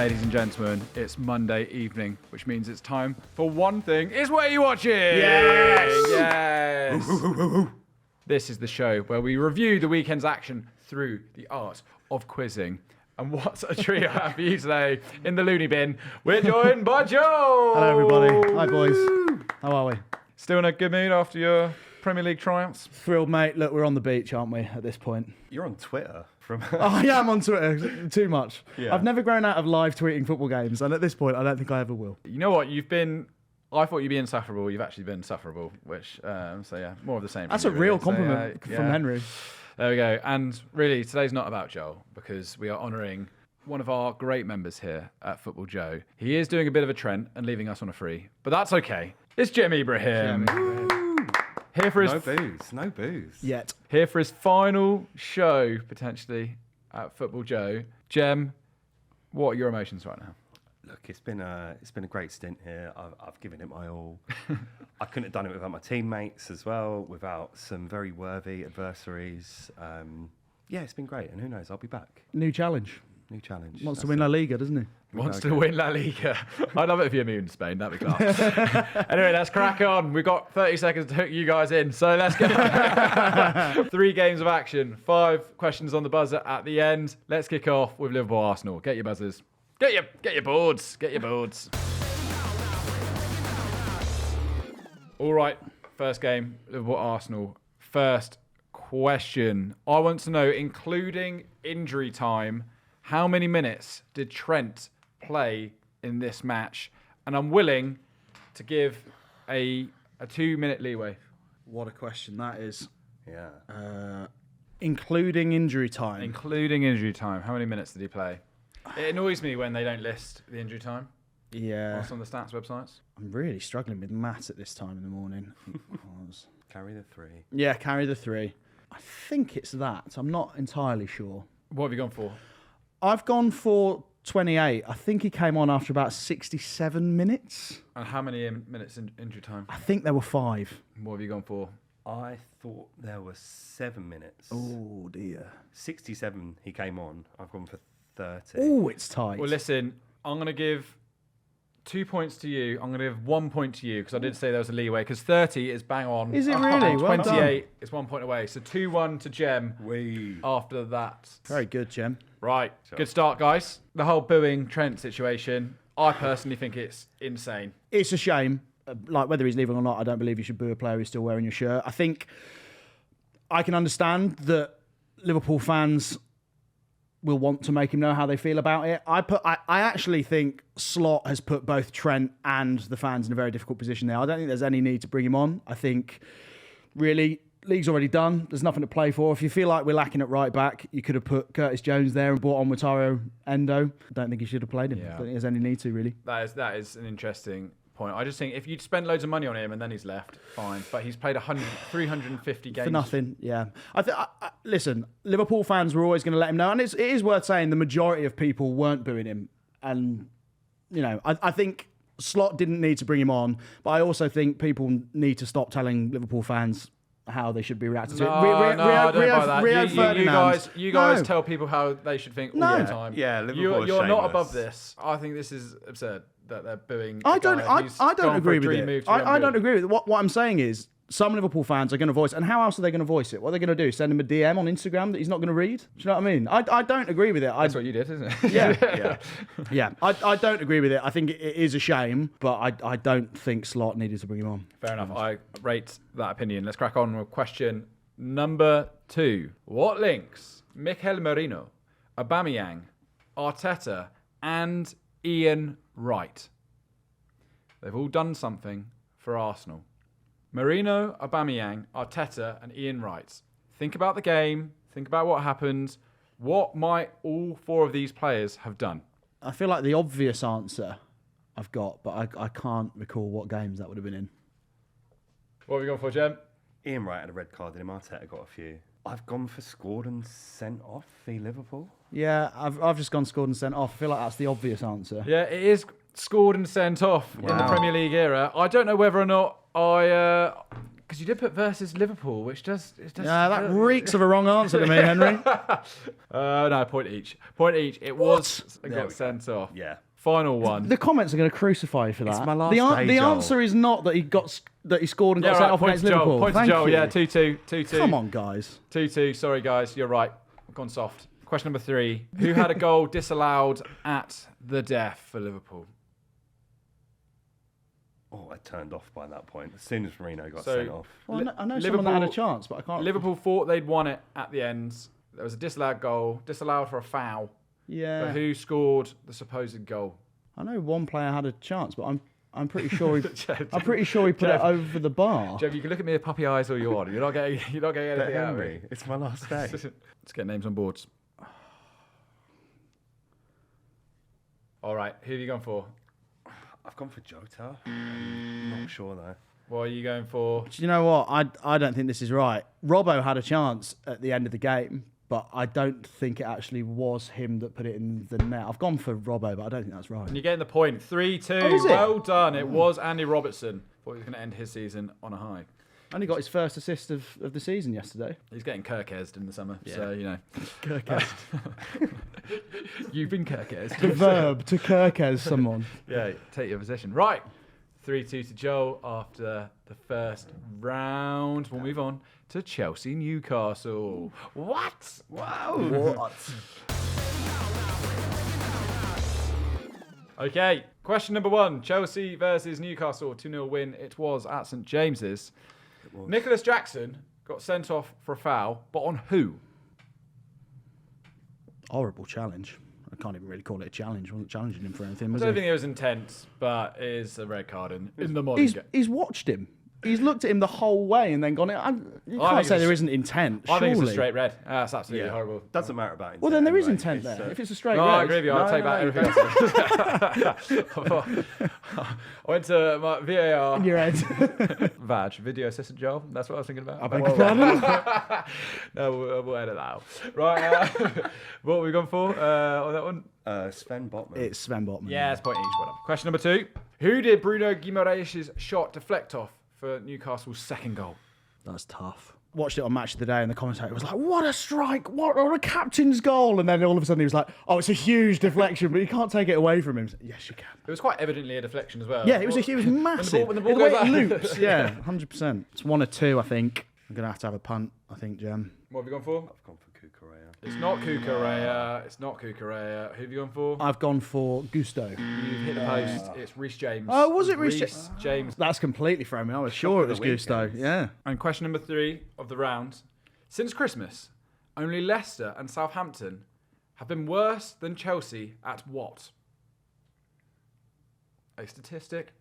Ladies and gentlemen, it's Monday evening, which means it's time for one thing. Is What Are You Watching? Yes! Yes! This is the show where we review the weekend's action through the art of quizzing. And what a treat I have for you today in the loony bin. We're joined by Joe! Hello, everybody. Hi, boys. How are we? Still in a good mood after your Premier League triumphs? Thrilled, mate. Look, we're on the beach, aren't we, at this point? You're on Twitter. I am on Twitter too much. Yeah. I've never grown out of live tweeting football games, and at this point, I don't think I ever will. You know what? I thought you'd be insufferable. You've actually been insufferable, which, so yeah, more of the same. That's a real compliment from Henry. There we go. And really, today's not about Joel, because we are honouring one of our great members here at FootballJOE. He is doing a bit of a Trent and leaving us on a free, but that's okay. It's Jem Ibrahim. Here for his No booze. Yet. Here for his final show, potentially, at FootballJOE. Jem, what are your emotions right now? Look, it's been a great stint here. I've given it my all. I couldn't have done it without my teammates as well, without some very worthy adversaries. Yeah, it's been great, and who knows, I'll be back. New challenge. New challenge. Wants to win La Liga, doesn't he? Wants to win La Liga. I'd love it if you moved to Spain. That'd be class. Anyway, let's crack on. We've got 30 seconds to hook you guys in, so let's go. 3 games of action, 5 questions on the buzzer at the end. Let's kick off with Liverpool Arsenal. Get your buzzers. Get your boards. Get your boards. All right, first game, Liverpool Arsenal. First question. I want to know, including injury time, how many minutes did Trent play in this match? And I'm willing to give a 2-minute leeway. What a question that is. Yeah. Including injury time. Including injury time. How many minutes did he play? It annoys me when they don't list the injury time. Yeah. What's on the stats websites? I'm really struggling with maths at this time in the morning. Carry the 3. Yeah, carry the 3. I think it's that. I'm not entirely sure. What have you gone for? I've gone for 28. I think he came on after about 67 minutes. And how many minutes in injury time? I think there were 5. What have you gone for? I thought there were 7 minutes. Oh, dear. 67 he came on. I've gone for 30. Oh, it's tight. Well, listen, I'm going to give 2 points to you. I'm going to give 1 point to you because I did say there was a leeway because 30 is bang on. Is it really? Well 28 is 1 point away. So 2-1 to Jem after that. Very good, Jem. Right. Sure. Good start, guys. The whole booing Trent situation, I personally think it's insane. It's a shame. Like, whether he's leaving or not, I don't believe you should boo a player who's still wearing your shirt. I think I can understand that Liverpool fans will want to make him know how they feel about it. I actually think Slot has put both Trent and the fans in a very difficult position there. I don't think there's any need to bring him on. I think, really, league's already done. There's nothing to play for. If you feel like we're lacking at right back, you could have put Curtis Jones there and brought on Wataru Endo. I don't think he should have played him. Yeah. I don't think there's any need to, really. That is an interesting point. I just think if you'd spent loads of money on him and then he's left, fine. But he's played 350 games. For nothing, yeah. Listen, Liverpool fans were always going to let him know. And it is worth saying the majority of people weren't booing him. And, you know, I think Slot didn't need to bring him on. But I also think people need to stop telling Liverpool fans how they should be reacting to it. I don't buy that. You guys No. tell people how they should think all the time. Yeah, Liverpool You're not shameless. above this. I think this is absurd that they're booing. I don't agree with it. I don't agree with it. What I'm saying is, some Liverpool fans are going to voice, and how else are they going to voice it? What are they going to do? Send him a DM on Instagram that he's not going to read? Do you know what I mean? I don't agree with it. That's what you did, isn't it? Yeah. I don't agree with it. I think it is a shame, but I don't think Slot needed to bring him on. Fair enough. I rate that opinion. Let's crack on with question number 2. What links Mikel Merino, Aubameyang, Arteta, and Ian Wright? They've all done something for Arsenal. Merino, Aubameyang, Arteta, and Ian Wright. Think about the game. Think about what happened. What might all 4 of these players have done? I feel like the obvious answer I've got, but I can't recall what games that would have been in. What have you gone for, Jem? Ian Wright had a red card in him. Arteta got a few. I've gone for scored and sent off v Liverpool. Yeah, I've just gone scored and sent off. I feel like that's the obvious answer. Yeah, it is scored and sent off in the Premier League era. I don't know whether or not I Because you did put versus Liverpool, which does... That reeks of a wrong answer to me, Henry. No, point each. Point each. It was... It got sent off. Yeah. Final one. The comments are going to crucify you for that. It's my last the day, the Joel. answer is not that he scored and got sent off against Liverpool. Point to Thank Joel. you. Yeah, 2-2. 2-2. Come on, guys. 2-2. Sorry, guys. You're right. I've gone soft. Question number 3. Who had a goal disallowed at the death for Liverpool? Oh, I turned off by that point. As soon as Merino got So- sent off. Well, I know someone that had a chance, but I can't... Liverpool thought they'd won it at the end. There was a disallowed goal, disallowed for a foul. Yeah. But who scored the supposed goal? I know one player had a chance, but I'm pretty sure he put it over the bar. Jeff, you can look at me with puppy eyes all you want. You're not getting anything out of me. Henry, it's my last day. Let's get names on boards. All right, who have you gone for? I've gone for Jota. I'm not sure though. What are you going for? Do you know what? I don't think this is right. Robbo had a chance at the end of the game, but I don't think it actually was him that put it in the net. I've gone for Robbo, but I don't think that's right. And you're getting the point. 3-2. Oh, is it? Well done. It was Andy Robertson. Thought he was going to end his season on a high. Only got his first assist of the season yesterday. He's getting Kirkesed in the summer, Yeah. so, you know. Kirkes. You've been Kirkesed. The verb to Kirkes someone. Yeah, take your position. Right. 3-2 to Joel after the first round. We'll move on to Chelsea Newcastle. What? Wow. What? Okay, question number 1. Chelsea versus Newcastle. 2-0 win. It was at St James's. Nicholas Jackson got sent off for a foul, but on who? Horrible challenge. I can't even really call it a challenge. I wasn't challenging him for anything, I was don't he? think it was intense, but it is a red card in the modern game. He's watched him. He's looked at him the whole way and then gone, you can't say there isn't intent, I think it's a surely. straight red. That's absolutely horrible. Doesn't matter about intent. Well, then there is anyway. intent there. If it's a straight No, red. I agree with you. I'll take back everything else. I went to my VAR. In your head. Vag, video assistant Joel. That's what I was thinking about. I beg your pardon? No, we'll edit that out. Right, what have we gone for on that one? Sven Botman. It's Sven Botman. Yeah, it's point each. Whatever. Question number 2. Who did Bruno Guimaraes' shot deflect off for Newcastle's second goal? That's tough. Watched it on Match of the Day and the commentator was like, what a strike, what a captain's goal. And then all of a sudden he was like, oh, it's a huge deflection, but you can't take it away from him. So, yes, you can. It was quite evidently a deflection as well. Yeah, it was massive. When the ball the way goes it out. loops, yeah, 100%. It's 1 or 2, I think. I'm going to have a punt, I think, Jem. What have you gone for? I've gone for Kukurea. It's not Kukurea. It's not Kukurea. Who have you gone for? I've gone for Gusto. You've hit the post. It's Reece James. Oh, was it Reece James? That's completely thrown me. I was sure it was of the Gusto. weekend. Yeah. And question number 3 of the round. Since Christmas, only Leicester and Southampton have been worse than Chelsea at what? A statistic.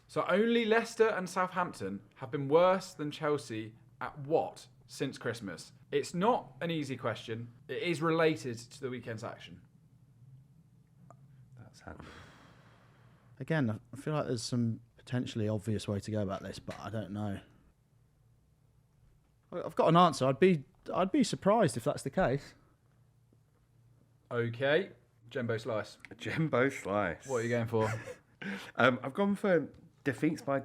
So only Leicester and Southampton have been worse than Chelsea at what since Christmas? It's not an easy question. It is related to the weekend's action. That's handy. Again, I feel like there's some potentially obvious way to go about this, but I don't know. I've got an answer. I'd be surprised if that's the case. Okay. Jumbo Slice. Jumbo Slice. What are you going for? I've gone for defeats by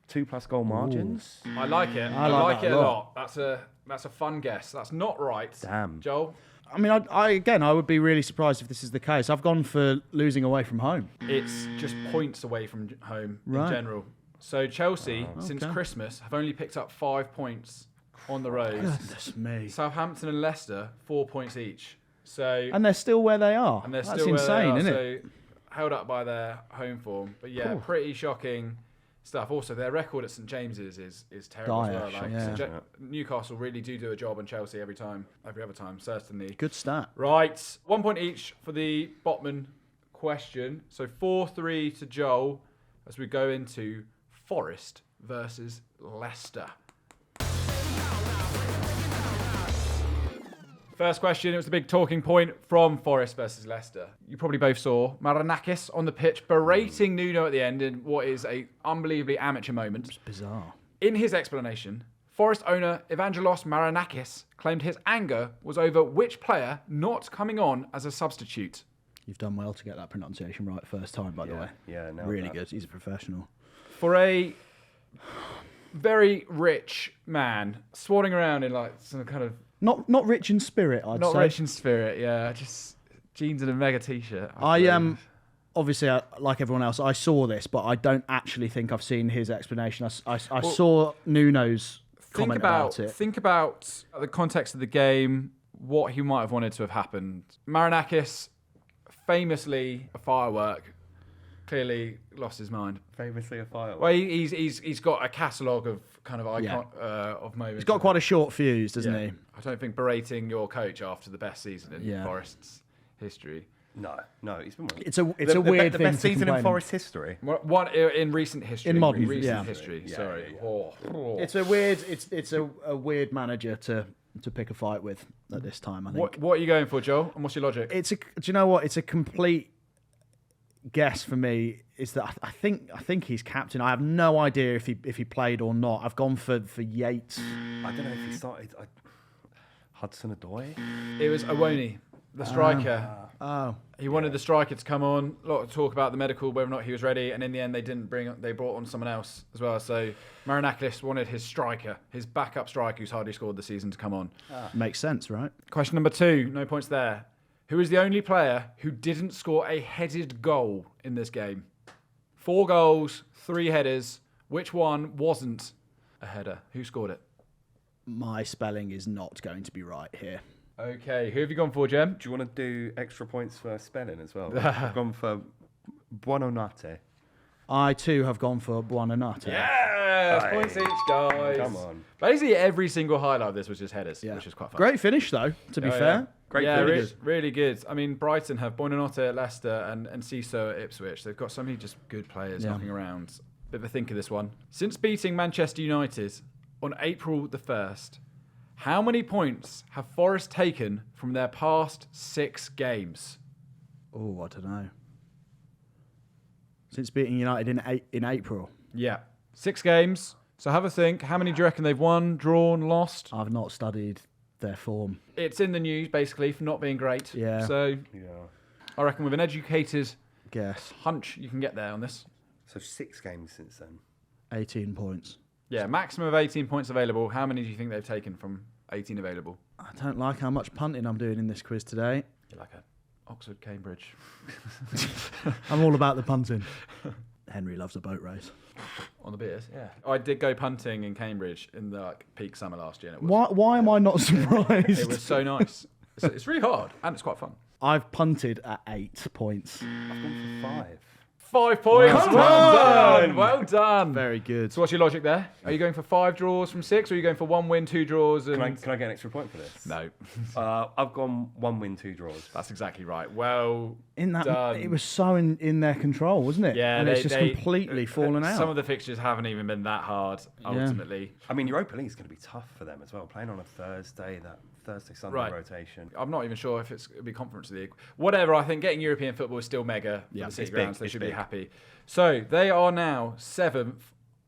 2+ goal margins. I like it. I like like that it a a lot. lot. That's a fun guess. That's not right. Damn. Joel? I mean, I would be really surprised if this is the case. I've gone for losing away from home. It's just points away from home Right. in general. So Chelsea, since okay. Christmas, have only picked up 5 points on the road. Goodness me. Southampton and Leicester, 4 points each. So And they're still where they are. and they're That's still insane, where they isn't are, it? So held up by their home form. But yeah, pretty shocking stuff. Also, their record at St James's is terrible Dire, as well. Like, yeah. so Newcastle really do a job on Chelsea every other time, certainly. Good stat. Right, 1 point each for the Botman question. So 4-3 to Joel as we go into Forest versus Leicester. First question, it was the big talking point from Forest versus Leicester. You probably both saw Marinakis on the pitch berating Nuno at the end in what is a unbelievably amateur moment. It's bizarre. In his explanation, Forest owner Evangelos Marinakis claimed his anger was over which player not coming on as a substitute. You've done well to get that pronunciation right first time, by the way. Yeah, no. Really good. He's a professional. For a very rich man swanning around in like some kind of Not rich in spirit, I'd say. not rich in spirit. Yeah, just jeans and a mega t-shirt. I am obviously like everyone else. I saw this, but I don't actually think I've seen his explanation. I saw Nuno's comment about it. Think about the context of the game, what he might have wanted to have happened. Marinakis, famously a firework, clearly lost his mind. Famously a firework. Well, he's got a catalogue of kind of icon of moments. He's got quite a short fuse, doesn't he? I don't think berating your coach after the best season in Forest's history. No, he's been. It's a weird the thing best to season complain. in Forest history. One in recent history. In modern history. Yeah, Sorry. yeah. Oh. It's a weird manager to pick a fight with at this time. I think. What are you going for, Joel? And what's your logic? Do you know what? It's a complete guess for me. Is that I think he's captain. I have no idea if he played or not. I've gone for Yates. I don't know if he started. Hudson Odoi. It was Awoni, the striker. He wanted the striker to come on. A lot of talk about the medical, whether or not he was ready, and in the end they brought on someone else as well. So Marinakis wanted his striker, his backup striker who's hardly scored this season, to come on. Makes sense, right? Question number 2, no points there. Who is the only player who didn't score a headed goal in this game? 4 goals, 3 headers. Which one wasn't a header? Who scored it? My spelling is not going to be right here. Okay, who have you gone for, Jem? Do you want to do extra points for spelling as well? I've gone for Buonanotte. I too have gone for Buonanotte. Yeah, points each, guys. Come on. Basically, every single highlight of this was just headers, which is quite fun. Great finish though, to be fair. Great finish. finish. Really good. I mean, Brighton have Buonanotte at Leicester and Ciso at Ipswich. They've got so many just good players knocking around. Bit of a think of this one. Since beating Manchester United on April the 1st, how many points have Forest taken from their past 6 games? Oh, I don't know. Since beating United in April. Yeah, 6 games. So have a think. How many do you reckon they've won, drawn, lost? I've not studied their form. It's in the news, basically, for not being great. Yeah. So I reckon with an educated Guess. hunch, you can get there on this. So 6 games since then. 18 points. Yeah, maximum of 18 points available. How many do you think they've taken from 18 available? I don't like how much punting I'm doing in this quiz today. You're like a Oxford, Cambridge. I'm all about the punting. Henry loves a boat race. On the beers, yeah. I did go punting in Cambridge in the peak summer last year. And it was, Why am I not surprised? It was so nice. It's really hard and it's quite fun. I've punted at 8 points. I've gone for 5. 5 points. Well done. Well done. Very good. So what's your logic there? Are you going for 5 draws from 6 or are you going for 1 win, 2 draws? And... Can I get an extra point for this? No. I've gone 1 win, 2 draws. That's exactly right. Well done. It was so in their control, wasn't it? Yeah, and it's just completely fallen out. Some of the fixtures haven't even been that hard, ultimately. I mean, Europa League is going to be tough for them as well. Playing on a Thursday, that Thursday-Sunday rotation. I'm not even sure if it'll be Conference League. Whatever, I think getting European football is still mega for the City Grounds. They should be happy. So they are now 7th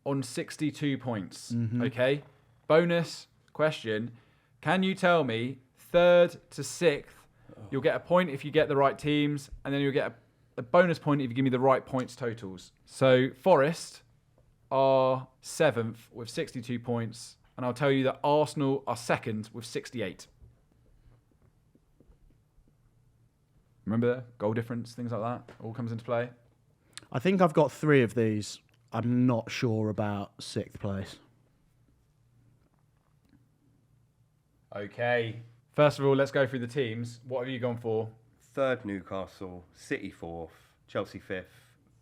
on 62 points. Okay? Bonus question. Can you tell me 3rd to 6th? You'll get a point if you get the right teams, and then you'll get a bonus point if you give me the right points totals. So Forest are 7th with 62 points. And I'll tell you that Arsenal are 2nd with 68. Remember, goal difference, things like that, all comes into play. I think I've got 3 of these. I'm not sure about 6th place. Okay. First of all, let's go through the teams. What have you gone for? 3rd Newcastle, City 4th, Chelsea 5th,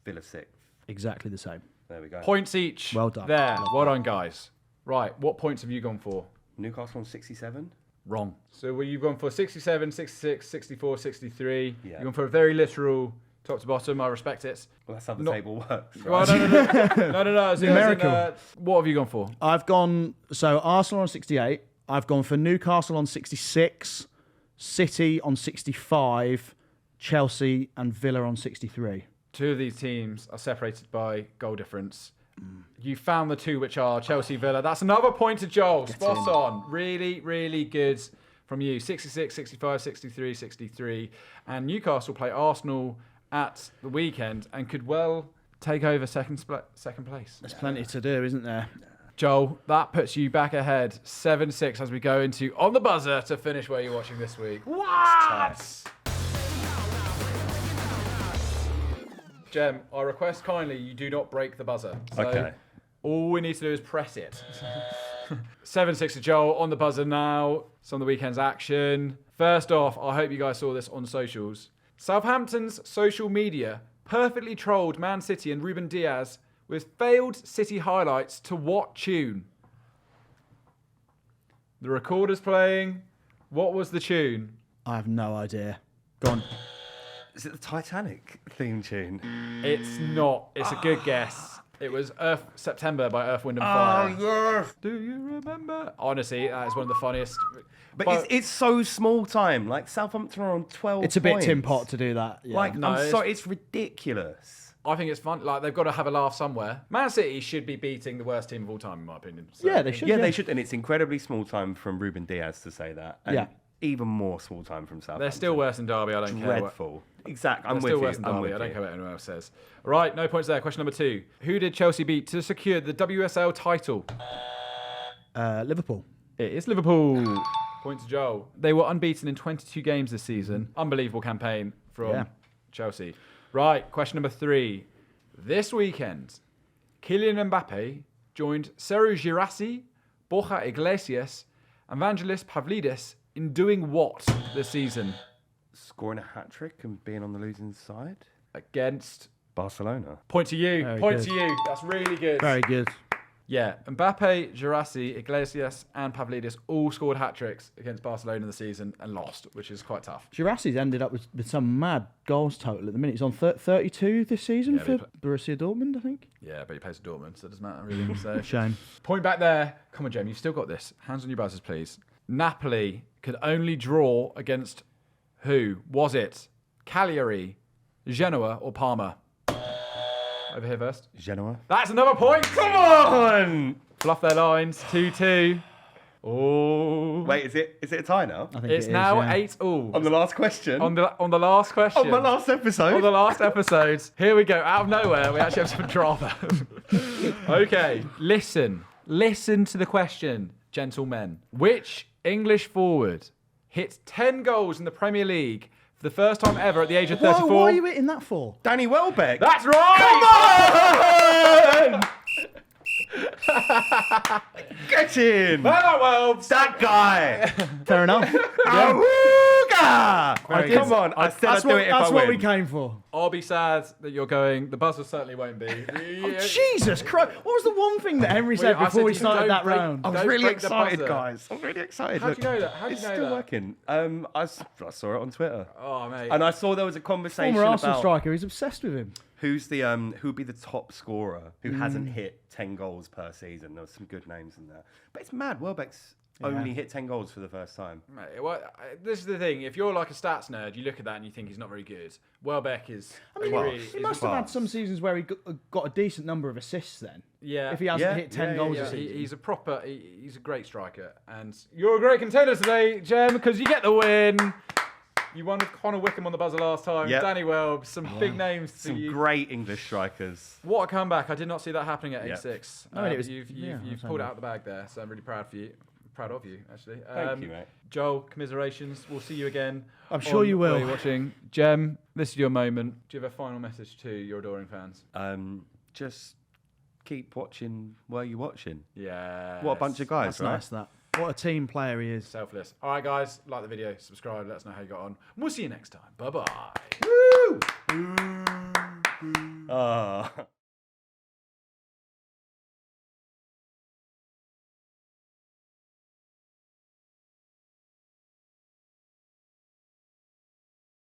Villa 6th. Exactly the same. There we go. Points each. Well done. There. Well done, guys. Right, what points have you gone for? Newcastle on 67. Wrong. So you've gone for 67, 66, 64, 63. Yeah. You've gone for a very literal top to bottom. I respect it. Well, that's how the table works. Right? Well, no. It's numerical. What have you gone for? I've gone... So Arsenal on 68. I've gone for Newcastle on 66. City on 65. Chelsea and Villa on 63. 2 of these teams are separated by goal difference. You found the 2 which are Chelsea, Villa. That's another point to Joel. Spot on. Really, really good from you. 66, 65, 63, 63. And Newcastle play Arsenal at the weekend and could well take over second place. There's plenty to do, isn't there? Joel, that puts you back ahead 7-6 as we go into On the Buzzer to finish where you're watching this week. What? Jem, I request kindly you do not break the buzzer. So Okay. all we need to do is press it. 7-6 to Joel. On the buzzer now. Some of the weekend's action. First off, I hope you guys saw this on socials. Southampton's social media perfectly trolled Man City and Ruben Diaz with failed City highlights to what tune? The recorder's playing. What was the tune? I have no idea. Go on. Is it the Titanic theme tune? It's not. It's a good guess. It was September by Earth, Wind and Fire. yes. Do you remember? Honestly, that is one of the funniest. But it's so small time. Like Southampton are on 12 It's a bit points. Tim Pot to do that. Yeah. Like, No, I'm it's- sorry, it's ridiculous. I think it's fun. Like, they've got to have a laugh somewhere. Man City should be beating the worst team of all time, in my opinion. So, Yeah, they should. Yeah, they should. And it's incredibly small time from Ruben Diaz to say that. And Yeah. even more small time from Southampton. They're still worse than Derby. I don't care. Dreadful. Exactly. I'm They're with still you. worse than I'm Derby. with I don't you. care what anyone else says. Right, no points there. Question number 2. Who did Chelsea beat to secure the WSL title? Liverpool. It is Liverpool. Point to Joel. They were unbeaten in 22 games this season. Unbelievable campaign from Chelsea. Right, question number 3. This weekend, Kylian Mbappe joined Sergio Girassi, Borja Iglesias, and Evangelos Pavlidis in doing what this season? Scoring a hat-trick and being on the losing side? Against... Barcelona. Point to you. Very Point good. to you. That's really good. Very good. Yeah, Mbappe, Girassi, Iglesias, and Pavlidis all scored hat-tricks against Barcelona in the season and lost, which is quite tough. Girassi's ended up with some mad goals total at the minute. He's on 32 this season Yeah, for but Borussia Dortmund, I think. Yeah, but he plays for Dortmund, so it doesn't matter really. So Shame. point back there. Come on, Jem, you've still got this. Hands on your buzzers, please. Napoli could only draw against who? Was it Cagliari, Genoa, or Parma? Over here first. Genoa. That's another point. Come on! Fluff their lines. 2-2. Oh. Wait, is it a tie now? I think It's it is, now yeah. 8-all. On the last question? On the last question. On my last episode? On the last episode. Here we go. Out of nowhere, we actually have some drama. Okay, listen to the question, gentlemen. Which English forward hit 10 goals in the Premier League for the first time ever at the age of 34? Whoa, what are you hitting that for? Danny Welbeck. That's right! Come on! Get in! Well, That guy! Fair enough. Awooga! Very Come good. on, I said I'd That's do what, it if that's I what win. we came for. I'll be sad that you're going. The buzzer certainly won't be. Jesus Christ. What was the one thing that Henry said I before we said started don't that break- round? I was Don't really break the excited, buzzer. guys. I'm really excited. How do you know that? How do you It's know still that? working. I saw it on Twitter. Oh, mate. And I saw there was a conversation Former Arsenal about striker, he's obsessed with him. who's the who would be the top scorer who hasn't hit 10 goals per season. There was some good names in there. But it's mad. Welbeck's only hit 10 goals for the first time. Mate, well, this is the thing. If you're like a stats nerd, you look at that and you think he's not very good. Welbeck is. I mean, really, he must have had some seasons where he got a decent number of assists then. Yeah. If he hasn't Yeah, hit 10 yeah, goals yeah. a season. He's a proper. He's a great striker, and you're a great contender today, Jem, because you get the win. You won with Connor Wickham on the buzzer last time. Yep. Danny Welb, some big names to Some you. great English strikers. What a comeback! I did not see that happening at Yep. 8-6. No, it was- you've yeah, pulled it out of the bag there, so I'm really proud for you. Proud of you, actually. Thank you, mate. Joel, commiserations. We'll see you again. I'm sure you will. While you're watching. Jem, this is your moment. Do you have a final message to your adoring fans? Just keep watching where you're watching. Yeah. What a bunch of guys, That's right? nice, that. What a team player he is. Selfless. All right, guys, like the video, subscribe, let us know how you got on. We'll see you next time. Bye-bye. Ah.